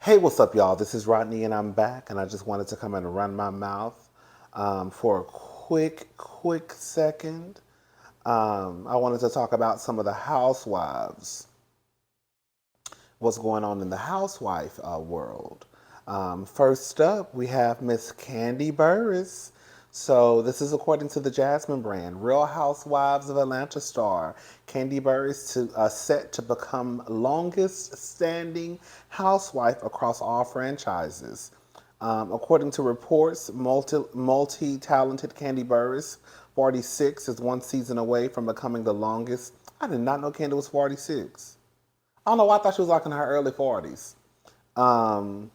Hey, what's up, y'all? This is Rodney, and I'm back, and I just wanted to come in and run my mouth for a quick second. I wanted to talk about some of the housewives, what's going on in the housewife world. First up, we have Miss Kandi Burruss. So this is according to the Jasmine brand. Real Housewives of Atlanta star Kandi Burruss set to become longest standing housewife across all franchises. According to reports, multi-talented Kandi Burruss, 46, is one season away from becoming the longest. I did not know Kandi was 46. I don't know why I thought she was like in her early 40s. Um,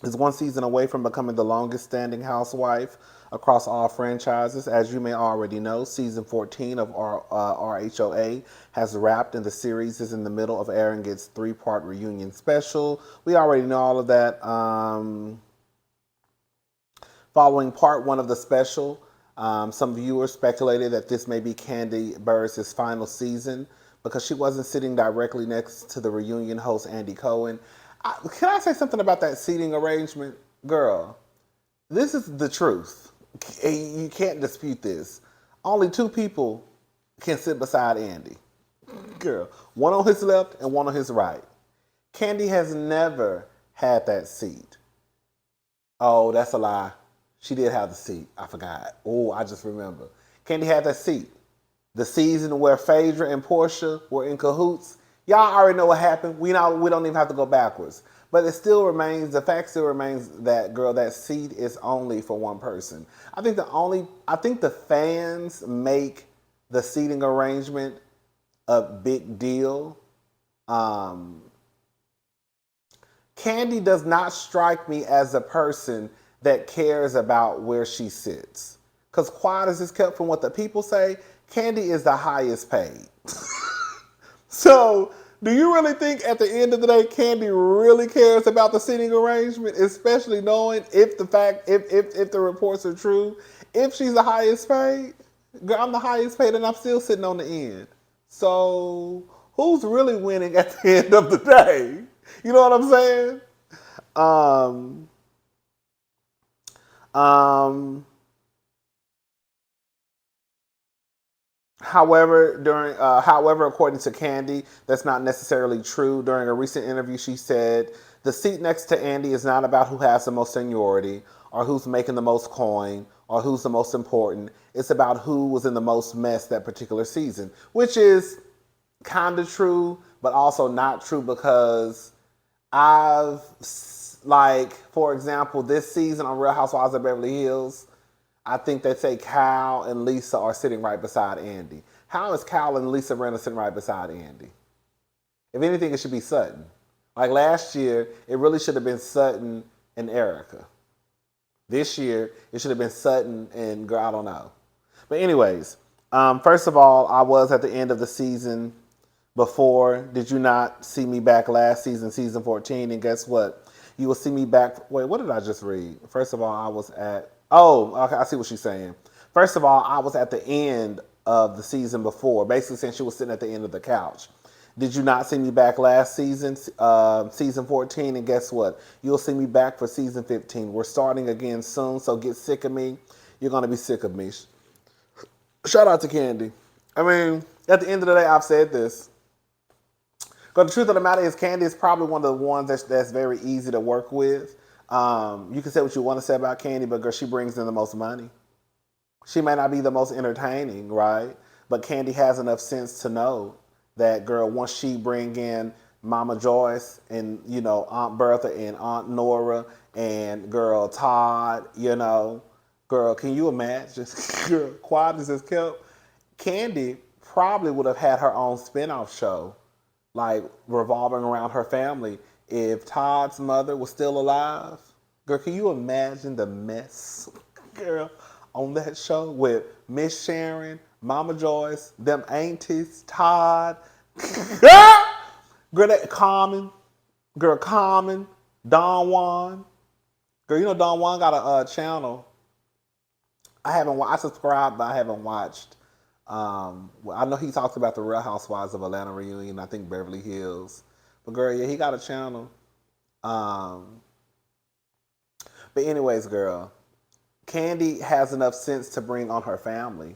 is one season away from becoming the longest standing housewife across all franchises. As you may already know, season 14 of RHOA has wrapped and the series is in the middle of airing its three-part reunion special. We already know all of that. Following part one of the special, some viewers speculated that this may be Kandi Burruss' final season because she wasn't sitting directly next to the reunion host Andy Cohen. Can I say something about that seating arrangement? Girl, this is the truth. You can't dispute this. Only two people can sit beside Andy. Girl, one on his left and one on his right. Kandi has never had that seat. Oh, that's a lie. She did have the seat. I forgot. Oh, I just remember. Kandi had that seat. The season where Phaedra and Porsha were in cahoots. Y'all already know what happened. We don't even have to go backwards. But it still remains, the fact still remains that, girl, that seat is only for one person. I think the fans make the seating arrangement a big deal. Kandi does not strike me as a person that cares about where she sits. Because quiet as it's kept from what the people say, Kandi is the highest paid. So, do you really think at the end of the day, Kandi really cares about the seating arrangement, especially knowing if the reports are true, if she's the highest paid? Girl, I'm the highest paid and I'm still sitting on the end. So, who's really winning at the end of the day? You know what I'm saying? Um, um, However, according to Kandi, that's not necessarily true. During a recent interview, she said, "The seat next to Andy is not about who has the most seniority or who's making the most coin or who's the most important. It's about who was in the most mess that particular season," which is kind of true, but also not true because I've, like, for example, this season on Real Housewives of Beverly Hills, I think they say Kyle and Lisa are sitting right beside Andy. How is Kyle and Lisa Rinna sitting right beside Andy? If anything, it should be Sutton. Like last year, it really should have been Sutton and Erica. This year, it should have been Sutton and, girl, I don't know. But anyways, first of all, I was at the end of the season before. Did you not see me back last season, season 14? And guess what? You will see me back. Wait, what did I just read? First of all, I was at. Oh, okay, I see what she's saying. First of all, I was at the end of the season before, basically saying she was sitting at the end of the couch. Did you not see me back last season, season 14? And guess what? You'll see me back for season 15. We're starting again soon, so get sick of me. You're going to be sick of me. Shout out to Kandi. I mean, at the end of the day, I've said this. But the truth of the matter is, Kandi is probably one of the ones that's very easy to work with. You can say what you want to say about Kandi, but girl, she brings in the most money. She may not be the most entertaining, right? But Kandi has enough sense to know that, girl, once she bring in Mama Joyce and, you know, Aunt Bertha and Aunt Nora and, girl, Todd, you know, girl, can you imagine? Girl, quiet as it's kept. Kandi probably would have had her own spinoff show, like revolving around her family, if Todd's mother was still alive. Girl, can you imagine the mess, girl, on that show with Miss Sharon, Mama Joyce, them aunties, Todd, girl, that Common, Don Juan. Girl, you know Don Juan got a channel. I subscribed, but I haven't watched. I know he talks about the Real Housewives of Atlanta reunion. I think Beverly Hills, but girl, yeah, he got a channel. Um, but anyways, girl, Kandi has enough sense to bring on her family.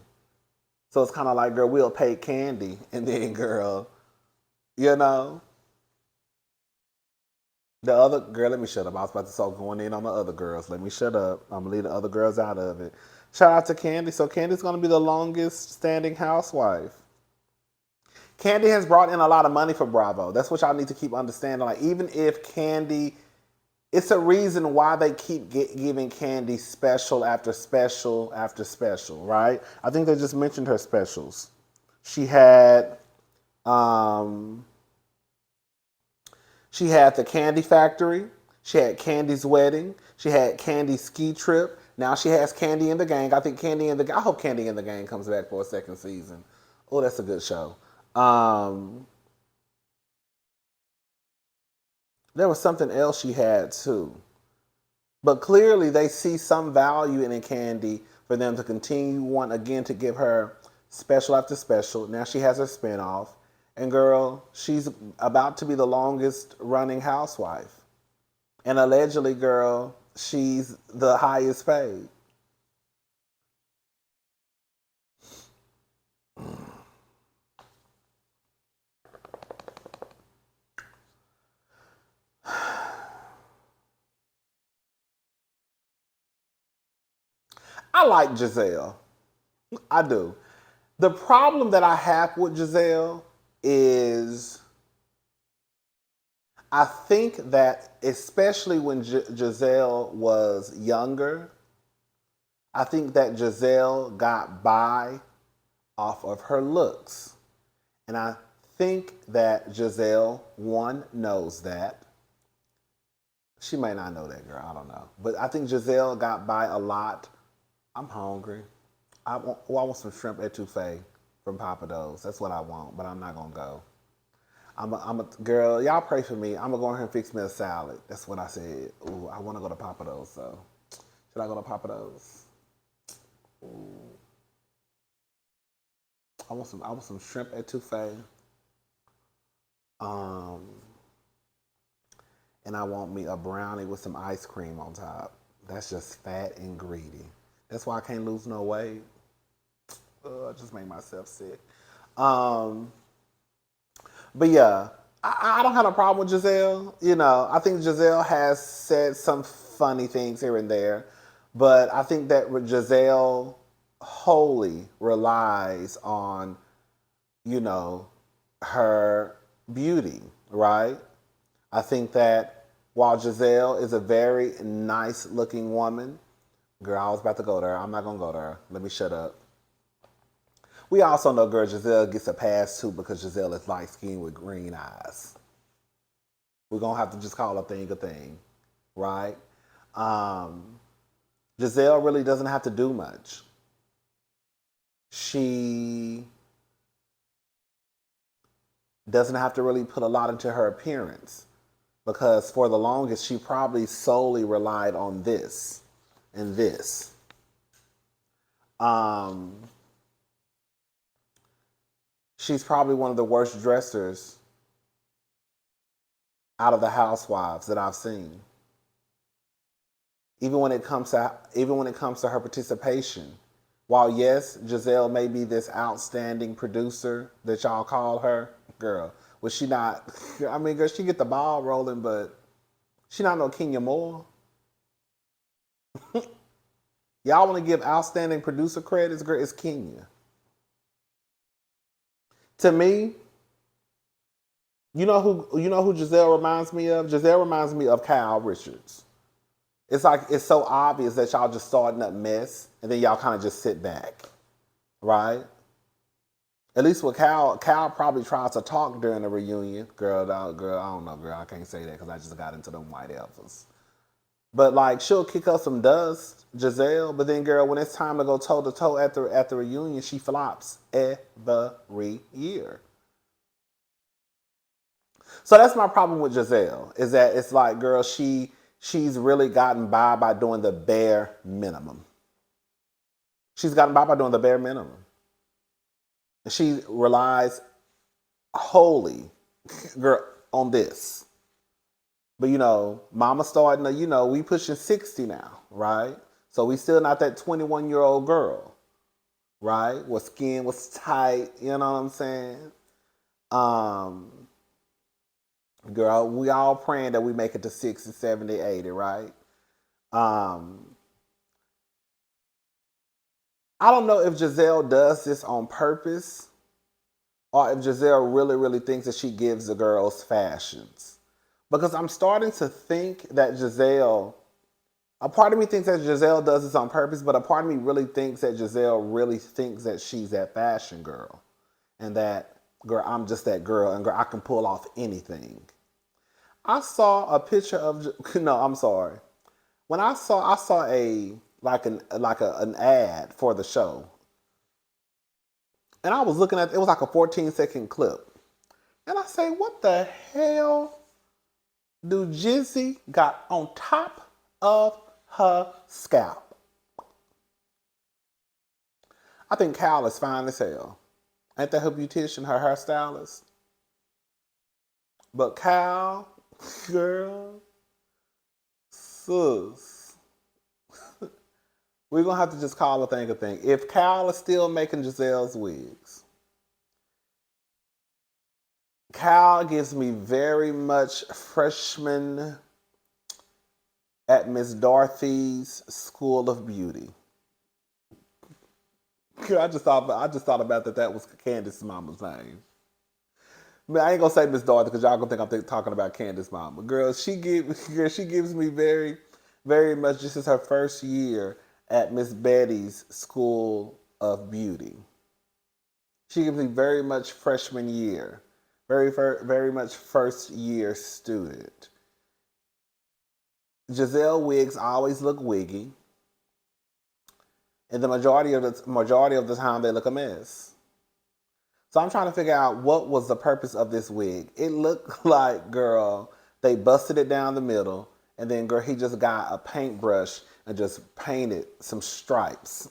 So it's kind of like, girl, we'll pay Kandi, and then, girl, you know, the other girl. Let me shut up. I was about to start going in on the other girls. Let me shut up. I'm gonna leave the other girls out of it. Shout out to Kandi. So Kandi's gonna be the longest standing housewife. Kandi has brought in a lot of money for Bravo. That's what y'all need to keep understanding. Like, even if Kandi, it's a reason why they keep giving Kandi special after special after special, right? I think they just mentioned her specials. She had, she had the Kandi Factory. She had Kandi's wedding. She had Kandi's ski trip. Now she has Kandi in the Gang. I think I hope Kandi in the Gang comes back for a second season. Oh, that's a good show. There was something else she had too. But clearly they see some value in Kandi for them to continue again to give her special after special. Now she has her spinoff. And girl, she's about to be the longest running housewife. And allegedly, girl, she's the highest paid. I like Gizelle. I do. The problem that I have with Gizelle is I think that especially when Gizelle was younger, I think that Gizelle got by off of her looks. And I think that Gizelle, one, knows that. She may not know that, girl. I don't know. But I think Gizelle got by a lot. I'm hungry. I want some shrimp etouffee from Papa Do's. That's what I want, but I'm not going to go. Girl, y'all pray for me. I'm going to go in here and fix me a salad. That's what I said. Ooh, I want to go to Papa Do's, so. Should I go to Papa Do's? Ooh. I want some shrimp etouffee. And I want me a brownie with some ice cream on top. That's just fat and greedy. That's why I can't lose no weight. I just made myself sick. But yeah, I don't have a problem with Gizelle. You know, I think Gizelle has said some funny things here and there. But I think that Gizelle wholly relies on, you know, her beauty, right? I think that while Gizelle is a very nice looking woman, girl, I was about to go there. I'm not going to go there. Let me shut up. We also know, girl, Gizelle gets a pass too because Gizelle is light skinned with green eyes. We're going to have to just call a thing, right? Gizelle really doesn't have to do much. She doesn't have to really put a lot into her appearance because for the longest, she probably solely relied on this and this. She's probably one of the worst dressers out of the housewives that I've seen. Even when it comes to her participation, while yes, Gizelle may be this outstanding producer that y'all call her, girl, was she not? I mean, girl, she get the ball rolling, but she not no Kenya Moore. Y'all want to give outstanding producer credits, girl? It's Kenya. To me, you know who Gizelle reminds me of? Gizelle reminds me of Kyle Richards. It's like it's so obvious that y'all just starting up mess, and then y'all kind of just sit back, right? At least with Cal probably tries to talk during the reunion. Girl, I don't know, girl. I can't say that because I just got into them white alphas. But like, she'll kick up some dust, Gizelle. But then, girl, when it's time to go toe to toe at the reunion, she flops every year. So that's my problem with Gizelle. Is that it's like, girl, she's really gotten by doing the bare minimum. She's gotten by doing the bare minimum. She relies wholly, girl, on this. But mama starting to, we pushing 60 now, right? So we still not that 21-year-old girl, right? Where skin was tight, you know what I'm saying? Um, Girl, we all praying that we make it to 60, 70, 80, right? Um, I don't know if Gizelle does this on purpose or if Gizelle really, really thinks that she gives the girls fashions. Because I'm starting to think that a part of me thinks that Gizelle does this on purpose, but a part of me really thinks that Gizelle really thinks that she's that fashion girl. And that, girl, I'm just that girl, and girl, I can pull off anything. I saw a picture of, no, I'm sorry. When I saw an ad for the show, and I was looking at it was like a 14-second clip, and I say, what the hell do Jizzy got on top of her scalp? I think Cal is fine as hell. Ain't that her beautician, her hairstylist? But Cal, girl, sus. We're going to have to just call a thing a thing. If Cal is still making Gizelle's wigs, Cal gives me very much freshman at Miss Dorothy's School of Beauty. I just thought about that was Candace's mama's name. I ain't gonna say Miss Dorothy because y'all gonna think I'm talking about Candace's mama. Girl, she gives me very, very much. This is her first year at Miss Betty's School of Beauty. She gives me very much freshman year, very much first year student. Gizelle wigs always look wiggy, and the majority of the time they look a mess. So I'm trying to figure out what was the purpose of this wig. It looked like, girl, they busted it down the middle, and then, girl, he just got a paintbrush and just painted some stripes.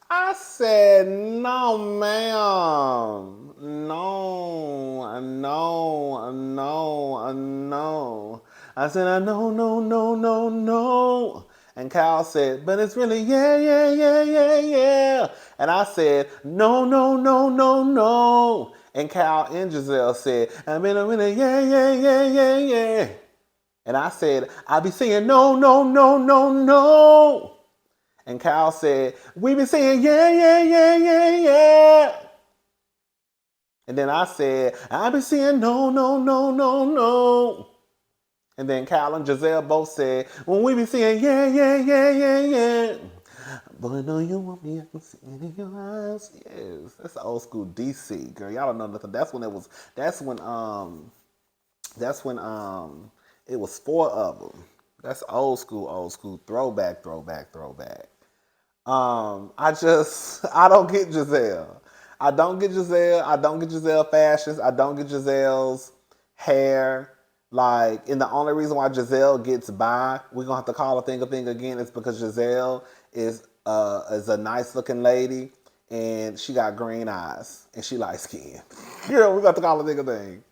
I said, no, ma'am. No, no, no, no. I said, no, no, no, no, no. And Kyle said, but it's really, yeah, yeah, yeah, yeah, yeah. And I said, no, no, no, no, no. And Kyle and Gizelle said, I'm in a minute, yeah, yeah, yeah, yeah, yeah. And I said, I be saying, no, no, no, no, no. And Kyle said, we been saying, yeah, yeah, yeah, yeah, yeah. And then I said, I been saying, no, no, no, no, no. And then Kyle and Gizelle both said, when we be saying, yeah, yeah, yeah, yeah, yeah. Boy, no, you want me, I can see it in your eyes. Yes, that's old school DC, girl. Y'all don't know nothing. That's when it was 4 of them. That's old school, throwback. I don't get Gizelle. I don't get Gizelle fashions. I don't get Gizelle's hair. Like, and the only reason why Gizelle gets by, we're gonna have to call a thing again, is because Gizelle is a nice looking lady and she got green eyes and she light skinned. Girl, we're gonna have to call a thing.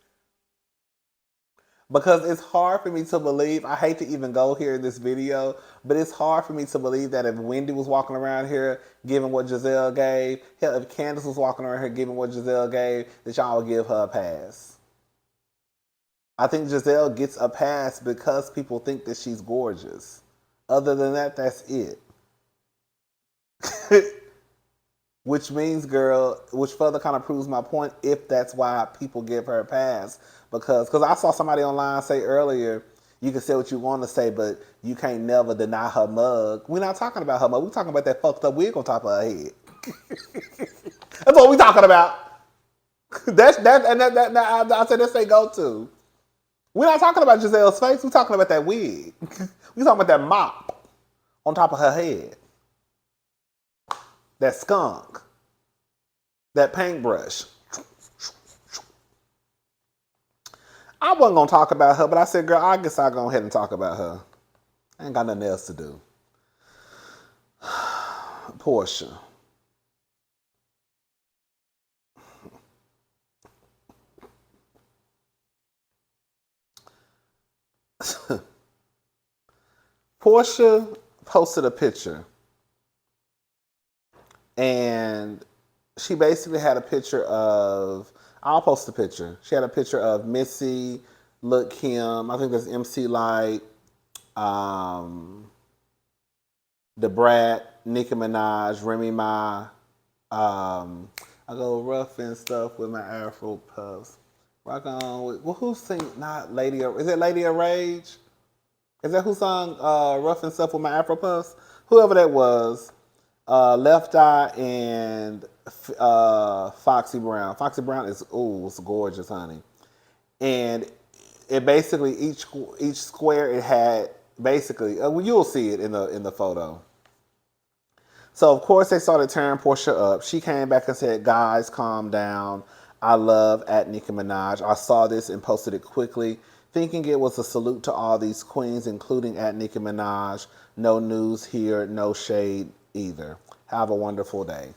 Because it's hard for me to believe, I hate to even go here in this video, but it's hard for me to believe that if Wendy was walking around here giving what Gizelle gave, hell, if Candace was walking around here giving what Gizelle gave, that y'all would give her a pass. I think Gizelle gets a pass because people think that she's gorgeous. Other than that, that's it. Which means, girl, which further kind of proves my point if that's why people give her a pass. Because I saw somebody online say earlier, you can say what you want to say, but you can't never deny her mug. We're not talking about her mug. We're talking about that fucked up wig on top of her head. That's what we're talking about. I said that's their go-to. We're not talking about Gizelle's face. We're talking about that wig. We're talking about that mop on top of her head. That skunk. That paintbrush. I wasn't going to talk about her, but I said, girl, I guess I'll go ahead and talk about her. I ain't got nothing else to do. Porsha. Porsha posted a picture, and she basically had a picture of. I'll post the picture. She had a picture of Missy, Look Kim. I think there's MC Light, um, the Brat, Nicki Minaj, Remy Ma. I go rough and stuff with my Afro puffs. Rock on with, well, who sing? Not Lady. Is it Lady of Rage? Is that who sung Rough and Stuff with My Afro Puffs? Whoever that was. Left Eye and Foxy Brown. Foxy Brown is, ooh, it's gorgeous, honey. And it basically, each square it had, basically, well, you'll see it in the photo. So, of course, they started tearing Porsha up. She came back and said, guys, calm down. I love at Nicki Minaj. I saw this and posted it quickly, thinking it was a salute to all these queens, including at Nicki Minaj. No news here, no shade either. Have a wonderful day.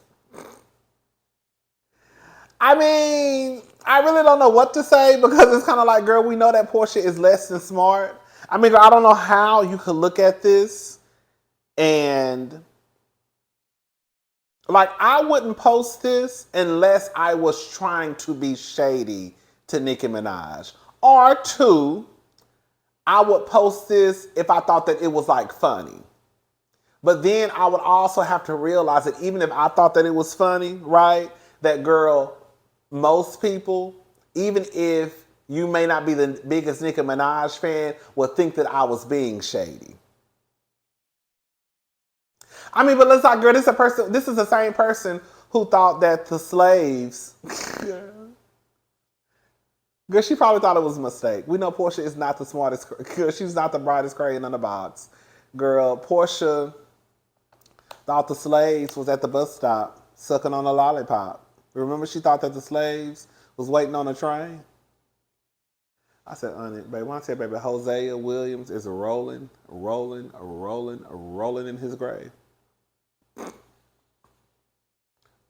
I mean, I really don't know what to say because it's kind of like, girl, we know that Porsha is less than smart. I mean, I don't know how you could look at this and... Like, I wouldn't post this unless I was trying to be shady to Nicki Minaj. Or two, I would post this if I thought that it was, like, funny. But then I would also have to realize that even if I thought that it was funny, right, that girl, most people, even if you may not be the biggest Nicki Minaj fan, would think that I was being shady. I mean, but let's not, girl, this is the same person who thought that the slaves, girl, she probably thought it was a mistake. We know Porsha is not the smartest, girl, she's not the brightest crane in the box. Girl, Porsha thought the slaves was at the bus stop sucking on a lollipop. Remember she thought that the slaves was waiting on a train? I said, baby, when I said, baby, Hosea Williams is rolling in his grave.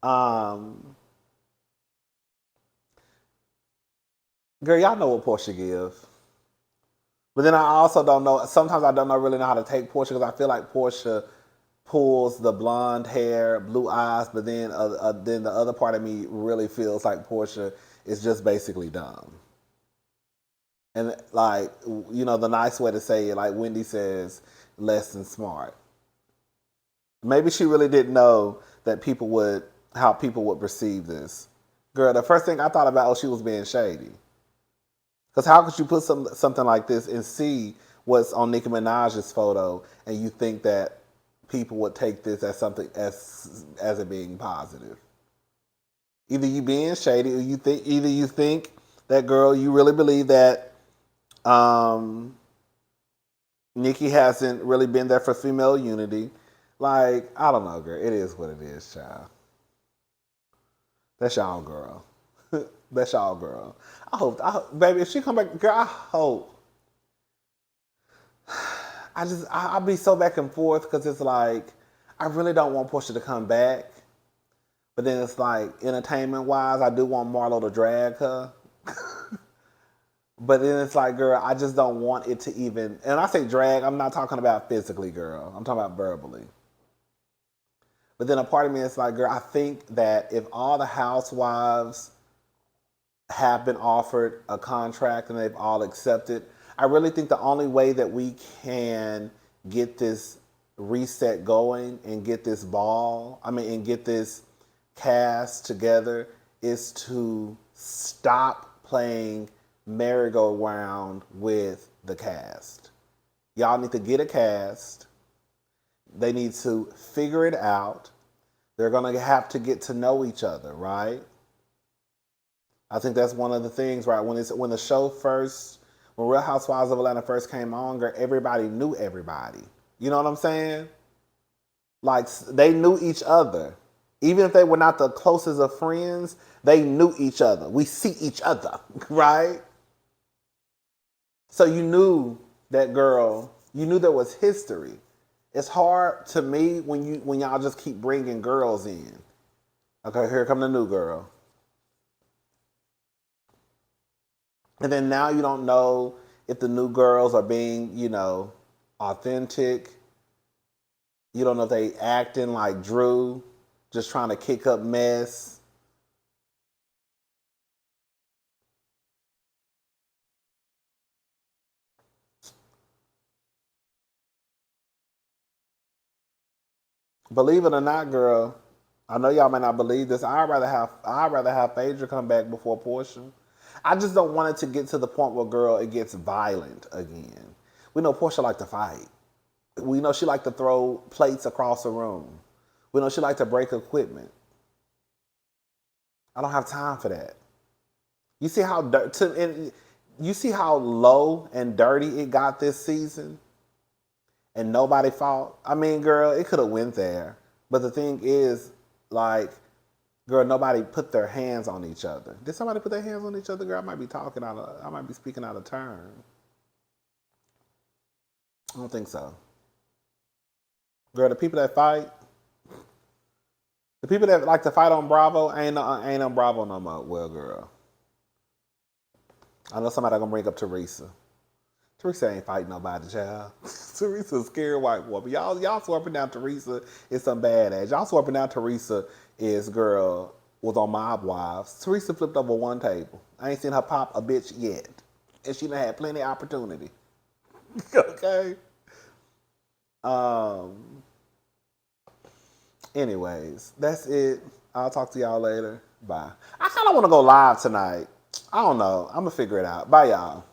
Girl, y'all know what Porsha give. But then I also don't know, sometimes I don't really know how to take Porsha because I feel like Porsha pulls the blonde hair, blue eyes, but then the other part of me really feels like Porsha is just basically dumb. And like, you know, the nice way to say it, like Wendy says, less than smart. Maybe she really didn't know that how people would perceive this. Girl, the first thing I thought about was she was being shady. Because how could you put something like this and see what's on Nicki Minaj's photo and you think that people would take this as something as it being positive? Either you being shady or you think that, girl, you really believe that Nicki hasn't really been there for female unity. Like, I don't know, girl. It is what it is, child. That's y'all girl. That's y'all girl. I hope, baby, if she come back, girl, I hope. I'll be so back and forth because it's like, I really don't want Porsha to come back. But then it's like, entertainment-wise, I do want Marlo to drag her. But then it's like, girl, I just don't want it to even, and I say drag, I'm not talking about physically, girl. I'm talking about verbally. But then a part of me is like, girl, I think that if all the housewives have been offered a contract and they've all accepted, I really think the only way that we can get this reset going and get this and get this cast together is to stop playing merry-go-round with the cast. Y'all need to get a cast. They need to figure it out. They're going to have to get to know each other, right? I think that's one of the things, right? When the show first, when Real Housewives of Atlanta first came on, girl, everybody knew everybody. You know what I'm saying? Like, they knew each other. Even if they were not the closest of friends, they knew each other. We see each other, right? So you knew that, girl, you knew there was history. It's hard to me when y'all just keep bringing girls in. Okay, here come the new girl. And then now you don't know if the new girls are being, authentic. You don't know if they acting like Drew, just trying to kick up mess. Believe it or not, girl, I know y'all may not believe this. I'd rather have Phaedra come back before Porsha. I just don't want it to get to the point where, girl, it gets violent again. We know Porsha like to fight. We know she like to throw plates across the room. We know she like to break equipment. I don't have time for that. You see how you see how low and dirty it got this season, and nobody fought. I mean, girl, it could have went there, but the thing is, like, girl, nobody put their hands on each other. Did somebody put their hands on each other, girl? I might be speaking out of turn. I don't think so. Girl, the people that fight, the people that like to fight on Bravo ain't on Bravo no more. Well, girl, I know somebody gonna bring up Teresa. Teresa ain't fighting nobody, child. Teresa's a scared white woman. Y'all swapping down Teresa is some badass. Y'all swapping down Teresa is, girl, was on Mob Wives. Teresa flipped over one table. I ain't seen her pop a bitch yet. And she done had plenty of opportunity. Okay? Anyways, that's it. I'll talk to y'all later. Bye. I kind of want to go live tonight. I don't know. I'm going to figure it out. Bye, y'all.